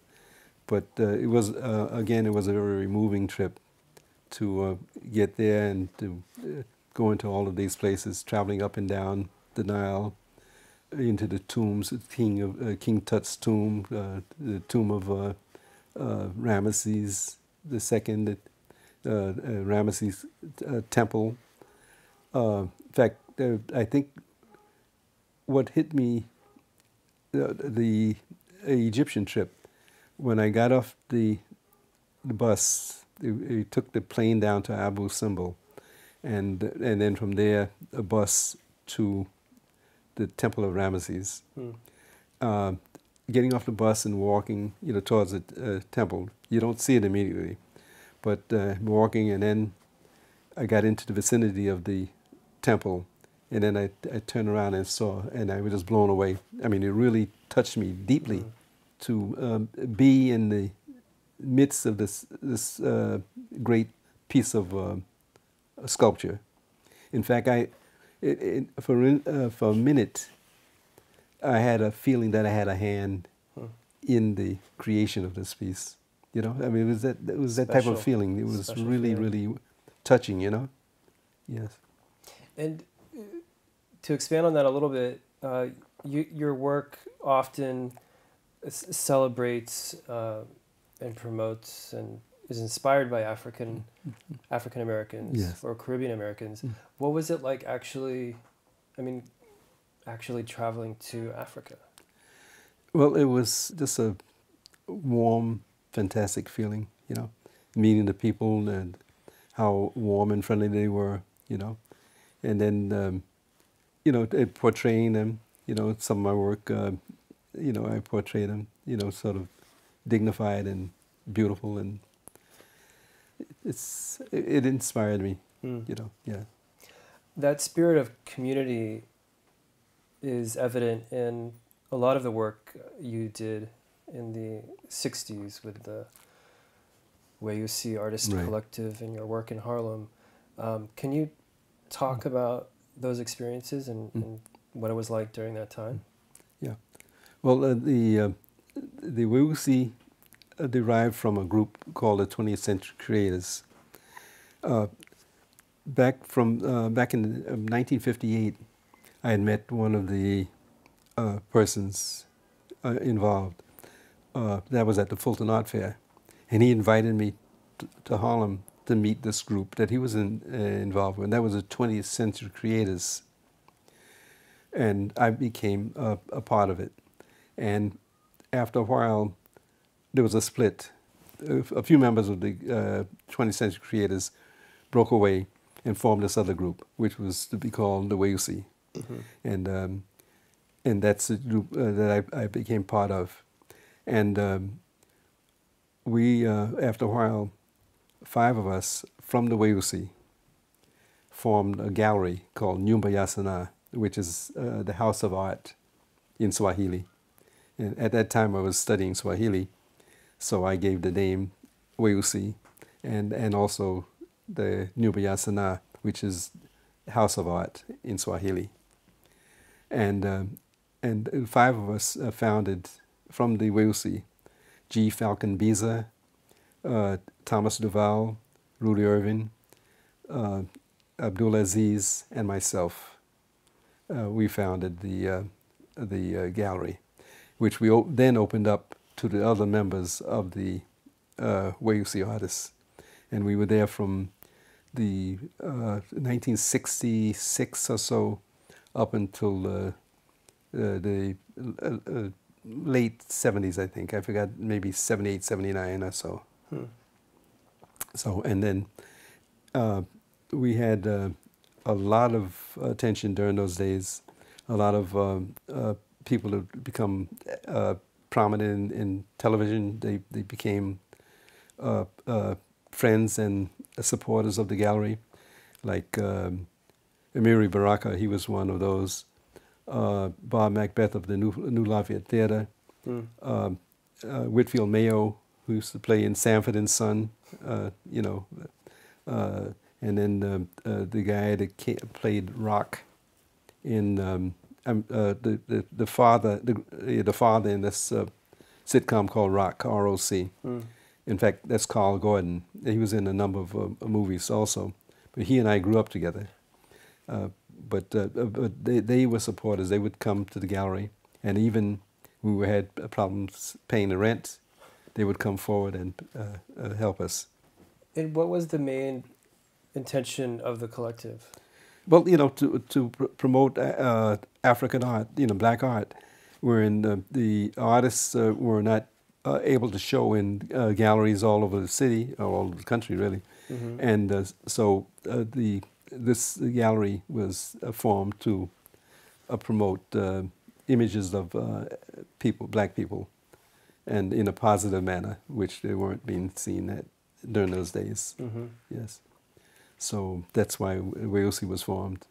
but it was again, it was a very moving trip to get there and to go into all of these places, traveling up and down the Nile, into the tombs, King Tut's tomb, the tomb of Ramesses the second, Ramesses temple. In fact, I think what hit me, the Egyptian trip, when I got off the bus, we took the plane down to Abu Simbel, and then from there a bus to the Temple of Ramesses. Hmm. Uh, Getting off the bus and walking, you know, towards the temple, you don't see it immediately, but walking, and then I got into the vicinity of the temple, and then I turned around and saw, and I was just blown away. I mean, it really touched me deeply Hmm. to be in the midst of this great piece of sculpture. In fact, for a minute, I had a feeling that I had a hand Hmm. in the creation of this piece. You know, I mean, it was that type of Special. feeling. It was Special really, feeling. really touching. You know, yes. And to expand on that a little bit, your work often celebrates and promotes and is inspired by African Americans Yes. or Caribbean Americans. Mm. What was it like actually traveling to Africa? Well, it was just a warm, fantastic feeling. You know, meeting the people and how warm and friendly they were. You know, and then you know, portraying them. You know, some of my work. You know, I portray them. You know, sort of dignified and beautiful, and it inspired me. Hmm. You know, yeah. That spirit of community is evident in a lot of the work you did in the 60s with the way you see Artist Right. Collective and your work in Harlem. Can you talk about those experiences and what it was like during that time? Yeah. Well, the Wusi derived from a group called the 20th Century Creators. Back in 1958, I had met one of the persons involved. That was at the Fulton Art Fair, and he invited me to Harlem to meet this group that he was involved with. And that was the 20th Century Creators, and I became a part of it. And after a while, there was a split. A few members of the 20th Century Creators broke away and formed this other group, which was to be called the Wusi. Mm-hmm. And that's the group that I became part of. And we, after a while, 5 of us from the Wusi formed a gallery called Nyumba ya Sanaa, which is the House of Art in Swahili. And at that time, I was studying Swahili, so I gave the name Weusi, and also the Nyumba ya Sanaa, which is House of Art in Swahili. And 5 of us founded from the Weusi: G. Falcon Biza, Thomas Duval, Rudy Irvin, Abdul Aziz, and myself. We founded the gallery, which we then opened up to the other members of the Wayusi artists. And we were there from the 1966 or so up until the late 70s, I think. I forgot, maybe 78, 79 or so. Hmm. So, and then we had a lot of attention during those days. A lot of people have become prominent in television. They became friends and supporters of the gallery. Like Amiri Baraka, he was one of those. Bob Macbeth of the New Lafayette Theater. Hmm. Whitfield Mayo, who used to play in Sanford and Son, you know, and then the guy that played Rock in the father in this sitcom called Rock, R-O-C. Hmm. In fact, that's Carl Gordon. He was in a number of movies also, but he and I grew up together. But they were supporters. They would come to the gallery, and even when we had problems paying the rent, they would come forward and help us. And what was the main intention of the collective? Well, you know, to promote African art, you know, black art, wherein the artists were not able to show in galleries all over the city, or all over the country, really. Mm-hmm. And so this gallery was formed to promote images of people, black people, and in a positive manner, which they weren't being seen during those days. Mm-hmm. Yes. So that's why Wayusi was formed,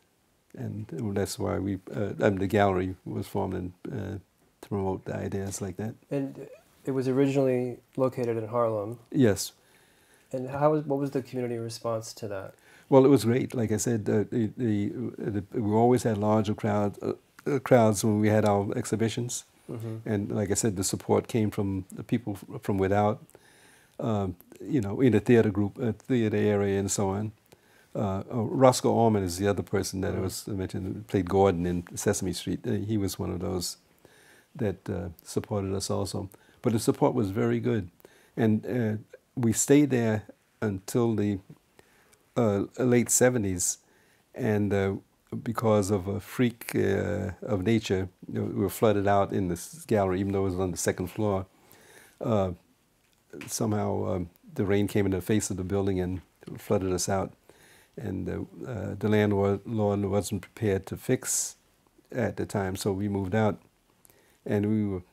and that's why the gallery was formed and to promote the ideas like that. And it was originally located in Harlem. Yes. And what was the community response to that? Well, it was great. Like I said, we always had larger crowds when we had our exhibitions. Mm-hmm. And like I said, the support came from the people from without, you know, in the theater group, theater area and so on. Roscoe Orman is the other person that I was mentioned, played Gordon in Sesame Street. He was one of those that supported us also. But the support was very good. And we stayed there until the late 70s. And because of a freak of nature, you know, we were flooded out in this gallery, even though it was on the second floor. Somehow the rain came in the face of the building and flooded us out. And the landlord wasn't prepared to fix at the time, so we moved out. And we were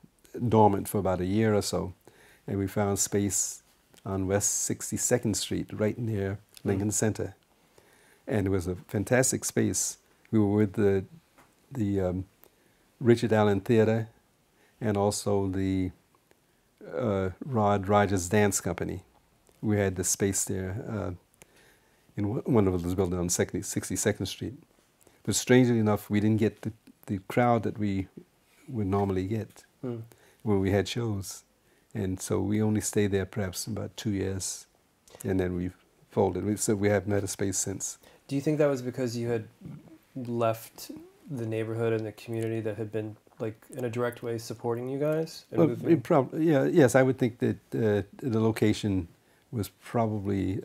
dormant for about a year or so. And we found space on West 62nd Street, right near Lincoln Center. And it was a fantastic space. We were with the Richard Allen Theater and also the Rod Rogers Dance Company. We had the space there in one of those buildings on 62nd Street. But strangely enough, we didn't get the crowd that we would normally get when we had shows. And so we only stayed there perhaps about 2 years, and then we folded. So we haven't had a space since. Do you think that was because you had left the neighborhood and the community that had been, like, in a direct way supporting you guys? Yes, I would think that the location was probably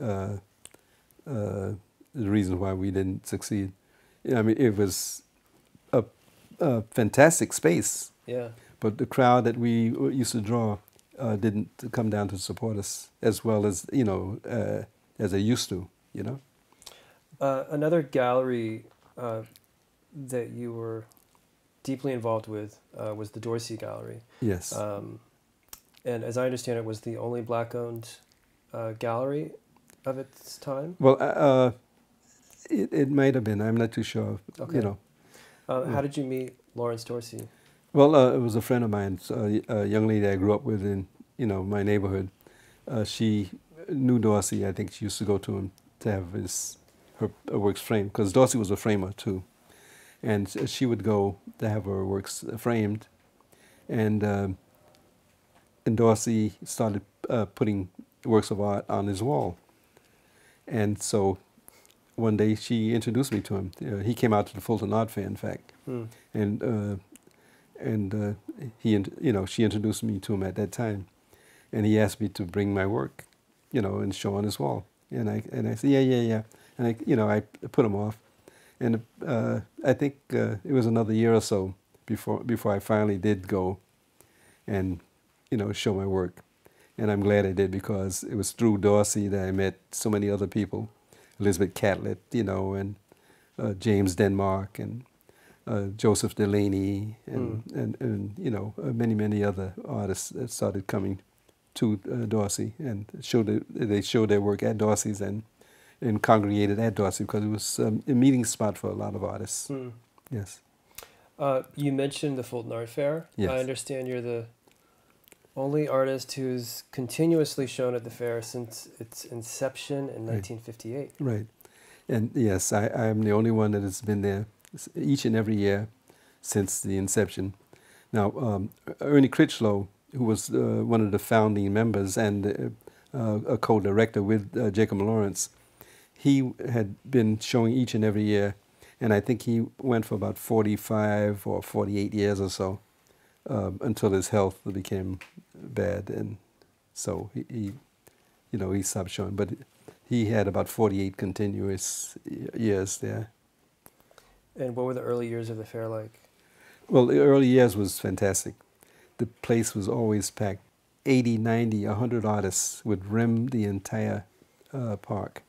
the reason why we didn't succeed. I mean, it was a fantastic space. Yeah. But the crowd that we used to draw didn't come down to support us as well as, you know, as they used to, you know. Another gallery that you were deeply involved with was the Dorsey Gallery. Yes. And as I understand it, was the only black-owned gallery of its time? Well, it might have been. I'm not too sure. Okay. You know. How did you meet Lawrence Dorsey? Well, it was a friend of mine, a young lady I grew up with in, you know, my neighborhood. She knew Dorsey. I think she used to go to him to have her works framed, because Dorsey was a framer too, and she would go to have her works framed, and Dorsey started putting works of art on his wall, and so one day she introduced me to him. He came out to the Fulton Art Fair, in fact, and he, you know, she introduced me to him at that time, and he asked me to bring my work, and show on his wall. And I said, yeah. And I put him off. And I think it was another year or so before I finally did go and, show my work. And I'm glad I did, because it was through Dorsey that I met so many other people, Elizabeth Catlett, and James Denmark and Joseph Delaney and many, many other artists that started coming to Dorsey and they showed their work at Dorsey's and congregated at Dorsey, because it was a meeting spot for a lot of artists. Yes. You mentioned the Fulton Art Fair. Yes. I understand you're the only artist who's continuously shown at the fair since its inception in 1958. Right. And yes, I'm the only one that has been there each and every year since the inception. Now, Ernie Critchlow, who was one of the founding members and a co-director with Jacob Lawrence, he had been showing each and every year, and I think he went for about 45 or 48 years or so, until his health became bad, and so he stopped showing. But he had about 48 continuous years there. And what were the early years of the fair like? Well, the early years was fantastic. The place was always packed. 80, 90, 100 artists would rim the entire park.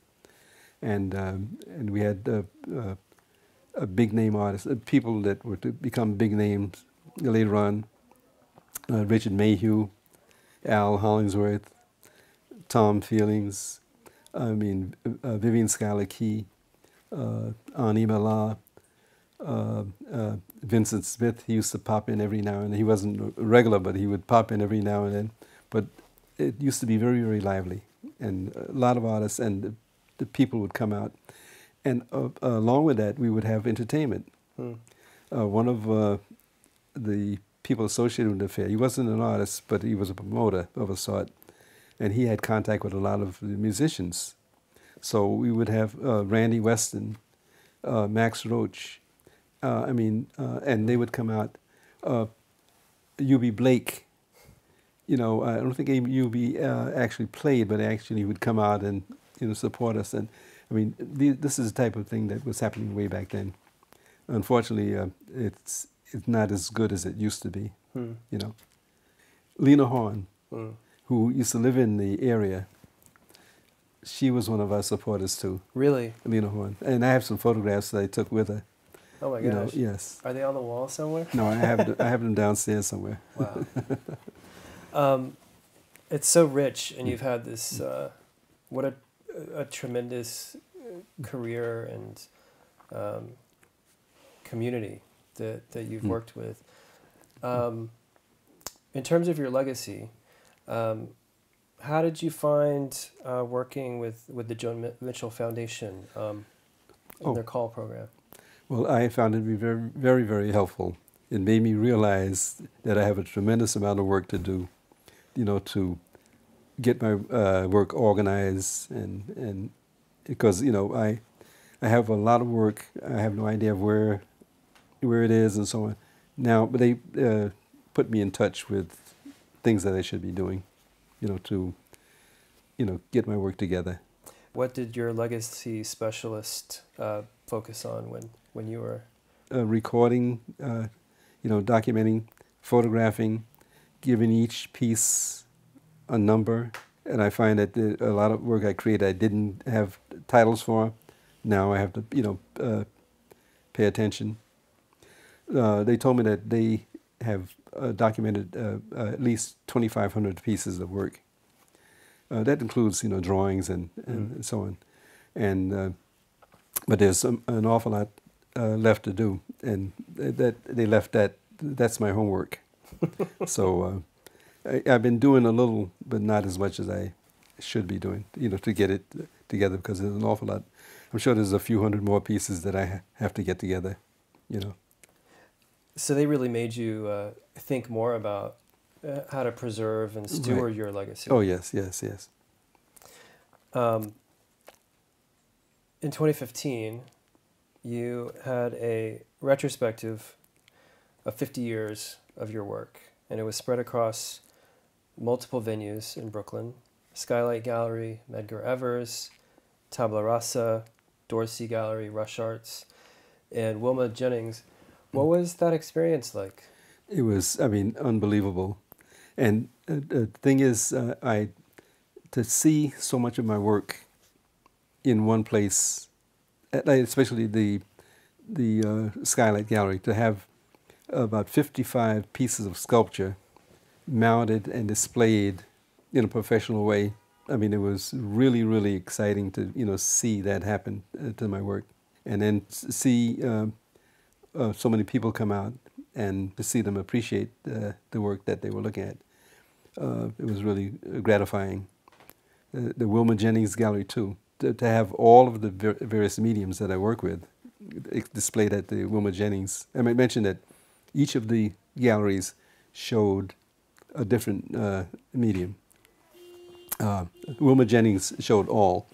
And we had big name artists, people that were to become big names later on. Richard Mayhew, Al Hollingsworth, Tom Feelings, Vivian Schuyler Key, Ani Mala, Vincent Smith. He used to pop in every now and then. He wasn't a regular, but he would pop in every now and then. But it used to be very, very lively, and a lot of artists, and the people would come out. And along with that, we would have entertainment. One of the people associated with the fair, he wasn't an artist, but he was a promoter of a sort, and he had contact with a lot of the musicians. So we would have Randy Weston, Max Roach, and they would come out. U.B. Blake, I don't think U.B. actually played, but actually he would come out and support us. And this is the type of thing that was happening way back then. Unfortunately, it's not as good as it used to be. Lena Horne, who used to live in the area, she was one of our supporters too. Really? Lena Horne. And I have some photographs that I took with her. Oh my gosh. Yes. Are they on the wall somewhere? No, I have them downstairs somewhere. Wow. It's so rich, and you've had this, what a tremendous career and community that you've worked with. In terms of your legacy, how did you find working with the Joan Mitchell Foundation in their call program? Well, I found it to be very, very, very helpful. It made me realize that I have a tremendous amount of work to do, to get my work organized, and because I have a lot of work. I have no idea of where it is and so on. Now, but they put me in touch with things that I should be doing, to get my work together. What did your legacy specialist focus on when you were recording, documenting, photographing, giving each piece a number? And I find that a lot of work I create I didn't have titles for. Now I have to pay attention. They told me that they have documented at least 2,500 pieces of work. That includes drawings and so on, and but there's an awful lot left to do, and that's my homework. So I've been doing a little, but not as much as I should be doing, to get it together, because there's an awful lot. I'm sure there's a few hundred more pieces that I have to get together, So they really made you think more about how to preserve and steward your legacy. Oh, yes. In 2015, you had a retrospective of 50 years of your work, and it was spread across multiple venues in Brooklyn: Skylight Gallery, Medgar Evers, Tabla Rasa, Dorsey Gallery, Rush Arts, and Wilma Jennings. What was that experience like? It was, I mean, unbelievable. And the thing is, I to see so much of my work in one place, especially the Skylight Gallery, to have about 55 pieces of sculpture mounted and displayed in a professional way. I mean, it was really, really exciting to see that happen to my work, and then see so many people come out and to see them appreciate the work that they were looking at. It was really gratifying. The Wilma Jennings Gallery too, to have all of the various mediums that I work with displayed at the Wilma Jennings. I might mention that each of the galleries showed a different medium. Wilma Jennings showed all,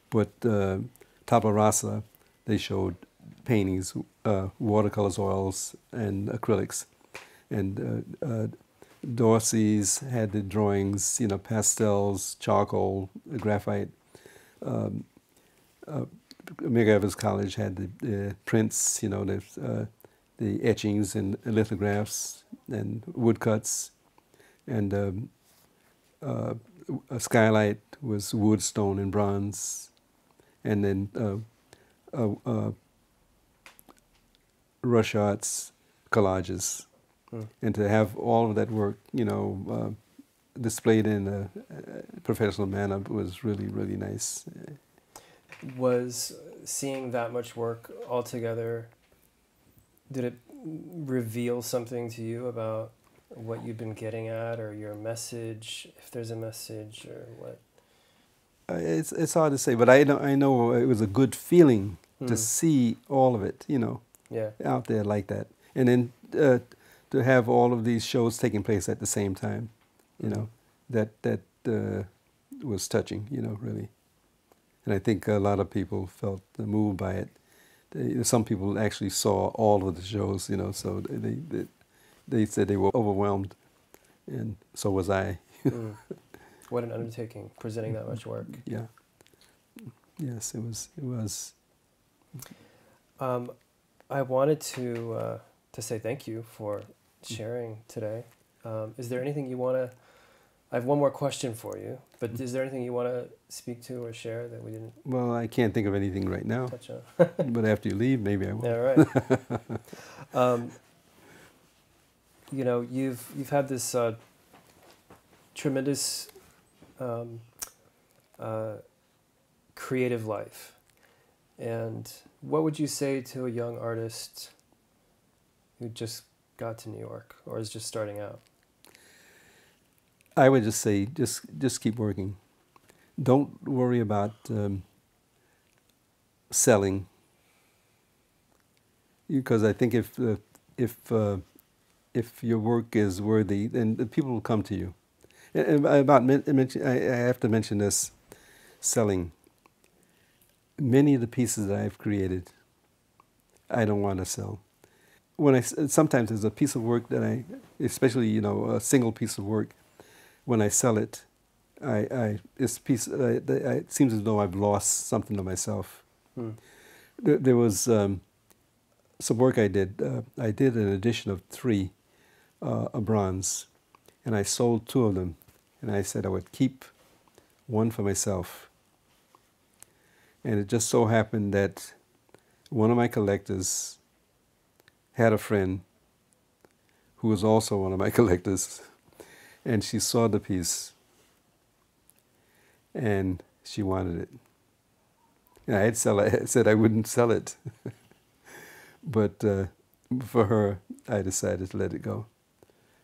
but Tabla Rasa, they showed paintings, watercolors, oils, and acrylics. And Dorsey's had the drawings, pastels, charcoal, graphite. Medgar Evers College had the prints, the etchings and lithographs and woodcuts. And a Skylight was wood, stone, and bronze. And then Rush Arts collages. And to have all of that work, displayed in a professional manner was really, really nice. Was seeing that much work all together, did it reveal something to you about what you've been getting at, or your message, if there's a message, or what? It's hard to say, but I know it was a good feeling to see all of it, Yeah. out there like that. And then to have all of these shows taking place at the same time, that was touching, really. And I think a lot of people felt moved by it. Some people actually saw all of the shows, so they said they were overwhelmed, and so was I. What an undertaking, presenting that much work. Yeah. Yes, it was. I wanted to say thank you for sharing today. Is there anything you want to? I have one more question for you, but is there anything you want to speak to or share that we didn't? Well, I can't think of anything right now. Touch on. But after you leave, maybe I will. Yeah, right. You've had this tremendous creative life, and what would you say to a young artist who just got to New York or is just starting out? I would just say, just keep working. Don't worry about selling, because I think if your work is worthy, then the people will come to you. And I have to mention this: selling. Many of the pieces that I've created, I don't want to sell. Sometimes there's a piece of work that especially a single piece of work, when I sell it, it seems as though I've lost something of myself. There was some work I did. I did an edition of 3, a bronze, and I sold 2 of them, and I said I would keep 1 for myself. And it just so happened that one of my collectors had a friend who was also one of my collectors, and she saw the piece and she wanted it. And I said I wouldn't sell it, but for her, I decided to let it go,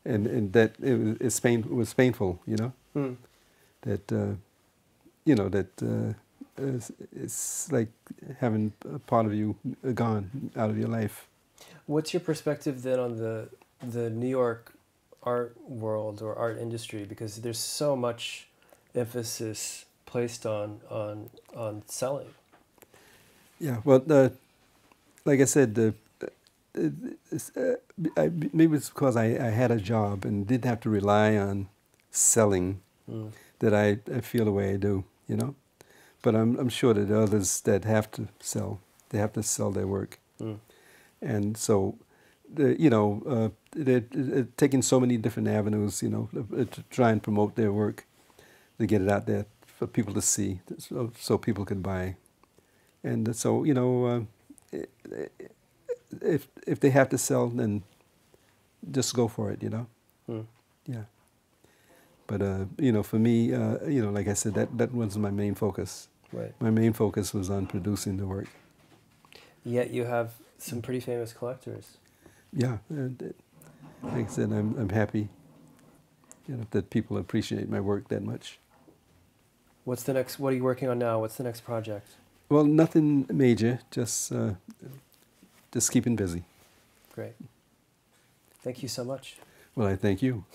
and that it was painful, that it's like having a part of you gone out of your life. What's your perspective then on the New York art world or art industry? Because there's so much emphasis placed on selling. Yeah, well, like I said, maybe it's because I had a job and didn't have to rely on selling Mm. that I feel the way I do, you know. But I'm sure that others that have to sell, they have to sell their work. Mm. And so, they're taking so many different avenues, to try and promote their work, to get it out there for people to see, so people can buy. And so, if they have to sell, then just go for it, Mm. Yeah. But for me, like I said, that wasn't my main focus. Right. My main focus was on producing the work. Yet you have some pretty famous collectors. Yeah, and like I said, I'm happy, that people appreciate my work that much. What's the next? What are you working on now? What's the next project? Well, nothing major, just keeping busy. Great. Thank you so much. Well, I thank you.